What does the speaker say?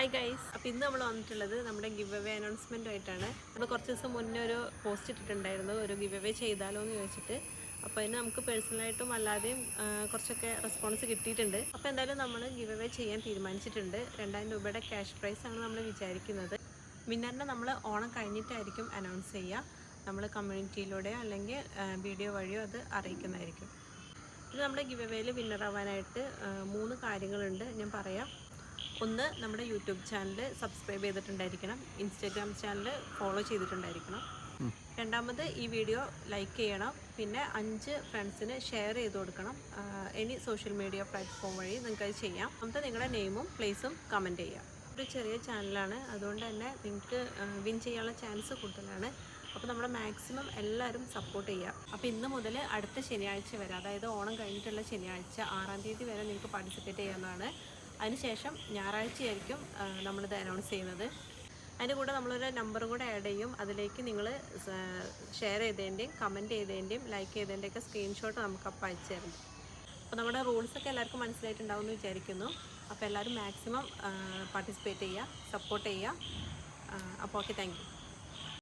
Hi guys, അപ്പോൾ ഇന്ന് നമ്മൾ വന്നിട്ടുള്ളത് നമ്മുടെ ഗിവ് അവേ അനൗൺസ്മെൻറ്റുമായിട്ടാണ്. നമ്മൾ കുറച്ച് ദിവസം മുന്നേ ഒരു പോസ്റ്റ് ഇട്ടിട്ടുണ്ടായിരുന്നു, ഒരു ഗിവ് അവേ ചെയ്താലോ എന്ന് ചോദിച്ചിട്ട്. അപ്പോൾ അതിന് നമുക്ക് പേഴ്സണലായിട്ടും അല്ലാതെയും കുറച്ചൊക്കെ റെസ്പോൺസ് കിട്ടിയിട്ടുണ്ട്. അപ്പോൾ എന്തായാലും നമ്മൾ ഗിവ് അവേ ചെയ്യാൻ തീരുമാനിച്ചിട്ടുണ്ട്. 2000 രൂപയുടെ ക്യാഷ് പ്രൈസാണ് നമ്മൾ വിചാരിക്കുന്നത്. വിന്നറിനെ നമ്മൾ ഓണം കഴിഞ്ഞിട്ടായിരിക്കും അനൗൺസ് ചെയ്യുക. നമ്മൾ കമ്മ്യൂണിറ്റിയിലൂടെയോ അല്ലെങ്കിൽ വീഡിയോ വഴിയോ അത് അറിയിക്കുന്നതായിരിക്കും. ഇത് നമ്മുടെ ഗിവ് അവേയിൽ വിന്നറാവാനായിട്ട് 3 കാര്യങ്ങളുണ്ട്, ഞാൻ പറയാം. ഒന്ന്, നമ്മുടെ യൂട്യൂബ് ചാനൽ സബ്സ്ക്രൈബ് ചെയ്തിട്ടുണ്ടായിരിക്കണം. ഇൻസ്റ്റാഗ്രാം ചാനൽ ഫോളോ ചെയ്തിട്ടുണ്ടായിരിക്കണം. രണ്ടാമത്, ഈ വീഡിയോ ലൈക്ക് ചെയ്യണം. പിന്നെ 5 ഫ്രണ്ട്സിന് ഷെയർ ചെയ്ത് കൊടുക്കണം. എനി സോഷ്യൽ മീഡിയ പ്ലാറ്റ്ഫോം വഴി നിങ്ങൾക്കത് ചെയ്യാം. നമുക്ക് നിങ്ങളുടെ നെയിമും പ്ലേസും കമൻറ്റ് ചെയ്യാം. ഒരു ചെറിയ ചാനലാണ്, അതുകൊണ്ട് തന്നെ നിങ്ങൾക്ക് വിൻ ചെയ്യാനുള്ള ചാൻസ് കൂടുതലാണ്. അപ്പോൾ നമ്മുടെ മാക്സിമം എല്ലാവരും സപ്പോർട്ട് ചെയ്യുക. അപ്പോൾ ഇന്ന് മുതൽ അടുത്ത ശനിയാഴ്ച വരെ, അതായത് ഓണം കഴിഞ്ഞിട്ടുള്ള ശനിയാഴ്ച 6-ാം തീയതി വരെ നിങ്ങൾക്ക് പാർട്ടിസിപ്പേറ്റ് ചെയ്യാവുന്നതാണ്. അതിനുശേഷം ഞായറാഴ്ചയായിരിക്കും നമ്മളിത് അനൗൺസ് ചെയ്യുന്നത്. അതിൻ്റെ കൂടെ നമ്മളൊരു നമ്പറും കൂടെ ആഡ് ചെയ്യും. അതിലേക്ക് നിങ്ങൾ ഷെയർ ചെയ്തതിൻ്റെയും കമൻറ്റ് ചെയ്തതിൻ്റെയും ലൈക്ക് ചെയ്തതിൻ്റെയൊക്കെ സ്ക്രീൻഷോട്ട് നമുക്ക് അപ്പോൾ അയച്ചു തരുന്നു. അപ്പോൾ നമ്മുടെ റൂൾസൊക്കെ എല്ലാവർക്കും മനസ്സിലായിട്ടുണ്ടാവും എന്ന് വിചാരിക്കുന്നു. അപ്പോൾ എല്ലാവരും മാക്സിമം പാർട്ടിസിപ്പേറ്റ് ചെയ്യുക, സപ്പോർട്ട് ചെയ്യുക. അപ്പോൾ ഓക്കെ, താങ്ക് യു.